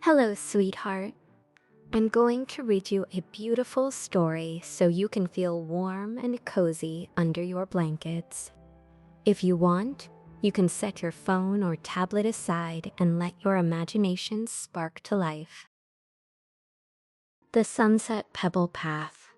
Hello, sweetheart. I'm going to read you a beautiful story so you can feel warm and cozy under your blankets. If you want, you can set your phone or tablet aside and let your imagination spark to life. The Sunset Pebble Path.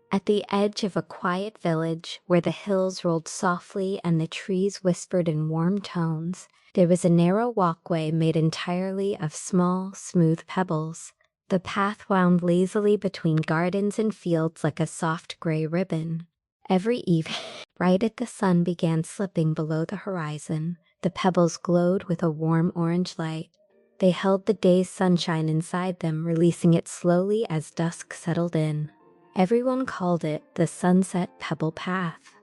At the edge of a quiet village where the hills rolled softly and the trees whispered in warm tones, there was a narrow walkway made entirely of small, smooth pebbles. The path wound lazily between gardens and fields like a soft gray ribbon. Every evening, right as the sun began slipping below the horizon, the pebbles glowed with a warm orange light. They held the day's sunshine inside them, releasing it slowly as dusk settled in. Everyone called it the Sunset Pebble Path.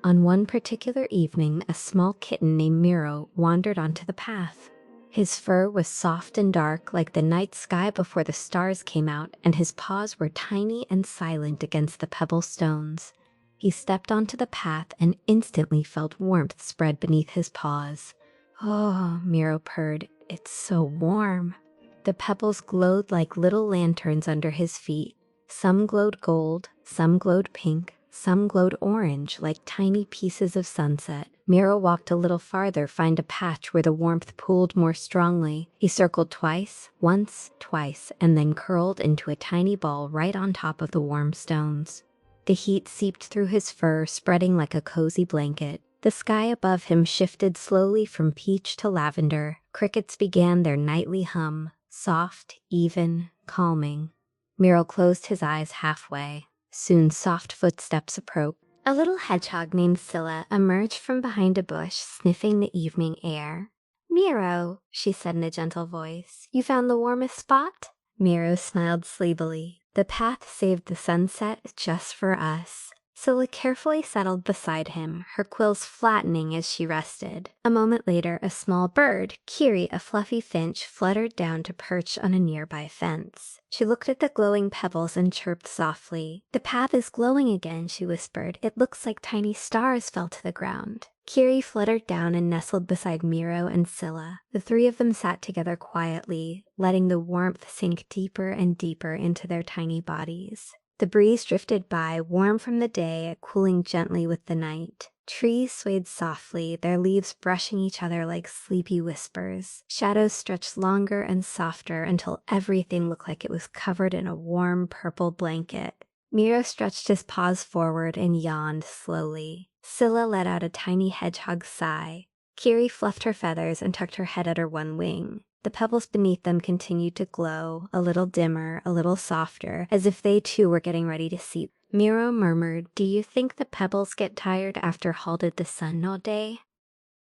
On one particular evening, a small kitten named Miro wandered onto the path. His fur was soft and dark like the night sky before the stars came out, and his paws were tiny and silent against the pebble stones. He stepped onto the path and instantly felt warmth spread beneath his paws. "Oh," Miro purred, "it's so warm." The pebbles glowed like little lanterns under his feet. Some glowed gold, some glowed pink, some glowed orange like tiny pieces of sunset. Miro walked a little farther, find a patch where the warmth pooled more strongly. He circled twice, once, twice, and then curled into a tiny ball right on top of the warm stones. The heat seeped through his fur, spreading like a cozy blanket. The sky above him shifted slowly from peach to lavender. Crickets began their nightly hum, soft, even, calming. Miro closed his eyes halfway. Soon soft footsteps approached. A little hedgehog named Scylla emerged from behind a bush, sniffing the evening air. "Miro," she said in a gentle voice, "you found the warmest spot?" Miro smiled sleepily. "The path saved the sunset just for us." Scylla carefully settled beside him, her quills flattening as she rested. A moment later, a small bird, Kiri, a fluffy finch, fluttered down to perch on a nearby fence. She looked at the glowing pebbles and chirped softly. "The path is glowing again," she whispered. "It looks like tiny stars fell to the ground." Kiri fluttered down and nestled beside Miro and Scylla. The three of them sat together quietly, letting the warmth sink deeper and deeper into their tiny bodies. The breeze drifted by, warm from the day, cooling gently with the night. Trees swayed softly, their leaves brushing each other like sleepy whispers. Shadows stretched longer and softer until everything looked like it was covered in a warm purple blanket. Miro stretched his paws forward and yawned slowly. Scylla let out a tiny hedgehog sigh. Kiri fluffed her feathers and tucked her head under one wing. The pebbles beneath them continued to glow, a little dimmer, a little softer, as if they too were getting ready to sleep. Miro murmured, "Do you think the pebbles get tired after halted the sun all day?"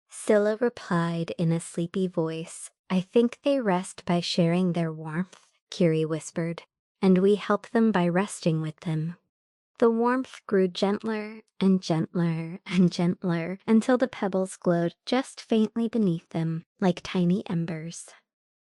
Scylla replied in a sleepy voice, "I think they rest by sharing their warmth," Kiri whispered, "and we help them by resting with them." The warmth grew gentler and gentler and gentler until the pebbles glowed just faintly beneath them, like tiny embers.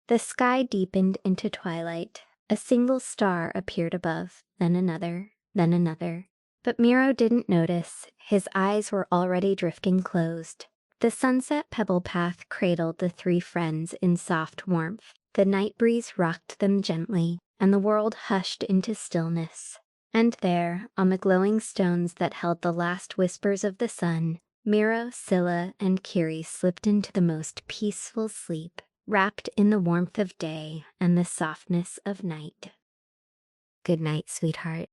The sky deepened into twilight. A single star appeared above, then another, then another. But Miro didn't notice. His eyes were already drifting closed. The Sunset Pebble Path cradled the three friends in soft warmth. The night breeze rocked them gently, and the world hushed into stillness. And there, on the glowing stones that held the last whispers of the sun, Miro, Scylla, and Kiri slipped into the most peaceful sleep, wrapped in the warmth of day and the softness of night. Good night, sweetheart.